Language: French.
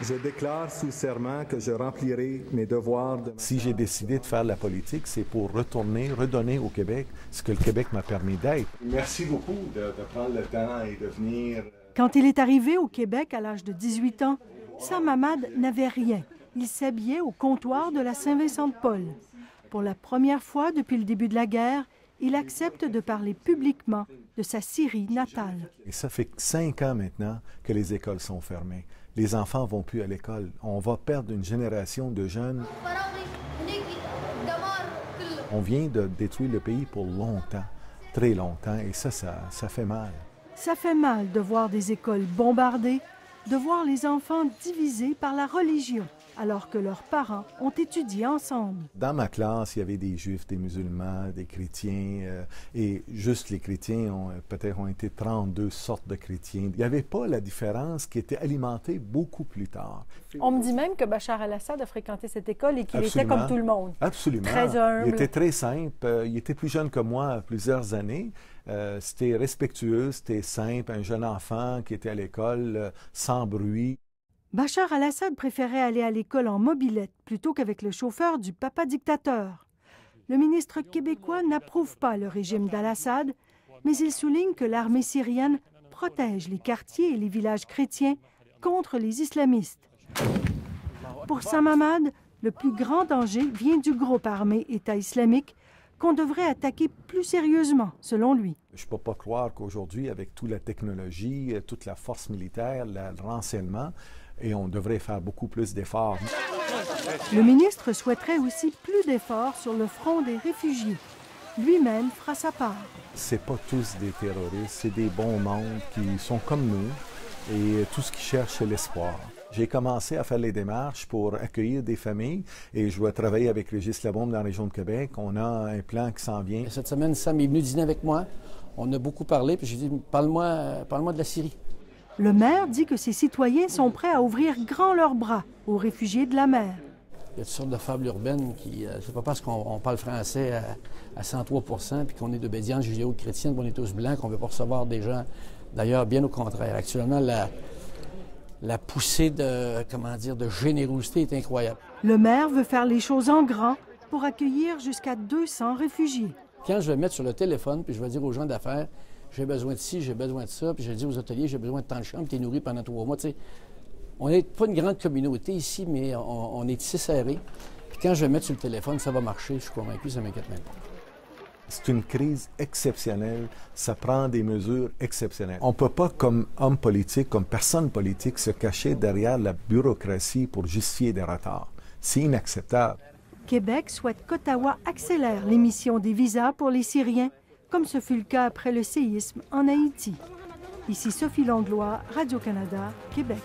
Je déclare sous serment que je remplirai mes devoirs de... Si j'ai décidé de faire la politique, c'est pour redonner au Québec ce que le Québec m'a permis d'être. Merci beaucoup de prendre le temps et de venir. Quand il est arrivé au Québec à l'âge de 18 ans, Sam Ahmad n'avait rien. Il s'habillait au comptoir de la Saint-Vincent-de-Paul. Pour la première fois depuis le début de la guerre, il accepte de parler publiquement de sa Syrie natale. Et ça fait 5 ans maintenant que les écoles sont fermées. Les enfants ne vont plus à l'école. On va perdre une génération de jeunes. On vient de détruire le pays pour longtemps, très longtemps, et ça fait mal. Ça fait mal de voir des écoles bombardées, de voir les enfants divisés par la religion, alors que leurs parents ont étudié ensemble. Dans ma classe, il y avait des juifs, des musulmans, des chrétiens, et juste les chrétiens peut-être ont été 32 sortes de chrétiens. Il n'y avait pas la différence qui était alimentée beaucoup plus tard. On me dit même que Bachar el-Assad a fréquenté cette école et qu'il était comme tout le monde. Absolument. Très humble. Il était très simple. Il était plus jeune que moi à plusieurs années. C'était respectueux, c'était simple, un jeune enfant qui était à l'école sans bruit. Bachar el-Assad préférait aller à l'école en mobilette plutôt qu'avec le chauffeur du papa dictateur. Le ministre québécois n'approuve pas le régime d'al-Assad, mais il souligne que l'armée syrienne protège les quartiers et les villages chrétiens contre les islamistes. Pour Sam Ahmad, le plus grand danger vient du groupe armé État islamique qu'on devrait attaquer plus sérieusement, selon lui. Je ne peux pas croire qu'aujourd'hui, avec toute la technologie, toute la force militaire, le renseignement, et on devrait faire beaucoup plus d'efforts. Le ministre souhaiterait aussi plus d'efforts sur le front des réfugiés. Lui-même fera sa part. C'est pas tous des terroristes, c'est des bons mondes qui sont comme nous et tout ce qu'ils cherchent, c'est l'espoir. J'ai commencé à faire les démarches pour accueillir des familles et je vais travailler avec Régis Labaume dans la région de Québec. On a un plan qui s'en vient. Cette semaine, Sam est venu dîner avec moi. On a beaucoup parlé, puis j'ai dit « parle-moi de la Syrie ». Le maire dit que ses citoyens sont prêts à ouvrir grand leurs bras aux réfugiés de la mer. Il y a toutes sortes de fables urbaines qui... c'est pas parce qu'on parle français à 103 % puis qu'on est d'obédience judéo-chrétienne, qu'on est tous blancs, qu'on ne veut pas recevoir des gens. D'ailleurs, bien au contraire. Actuellement, la poussée de générosité est incroyable. Le maire veut faire les choses en grand pour accueillir jusqu'à 200 réfugiés. Quand je vais mettre sur le téléphone, puis je vais dire aux gens d'affaires, j'ai besoin de ci, j'ai besoin de ça, puis je dis aux hôteliers, j'ai besoin de tant de chambres, puis tu es nourri pendant 3 mois. Tu sais, on n'est pas une grande communauté ici, mais on est ici serré. Puis quand je vais mettre sur le téléphone, ça va marcher, je suis convaincu, ça ne m'inquiète même pas. C'est une crise exceptionnelle, ça prend des mesures exceptionnelles. On ne peut pas, comme homme politique, comme personne politique, se cacher derrière la bureaucratie pour justifier des retards. C'est inacceptable. Québec souhaite qu'Ottawa accélère l'émission des visas pour les Syriens, comme ce fut le cas après le séisme en Haïti. Ici Sophie Langlois, Radio-Canada, Québec.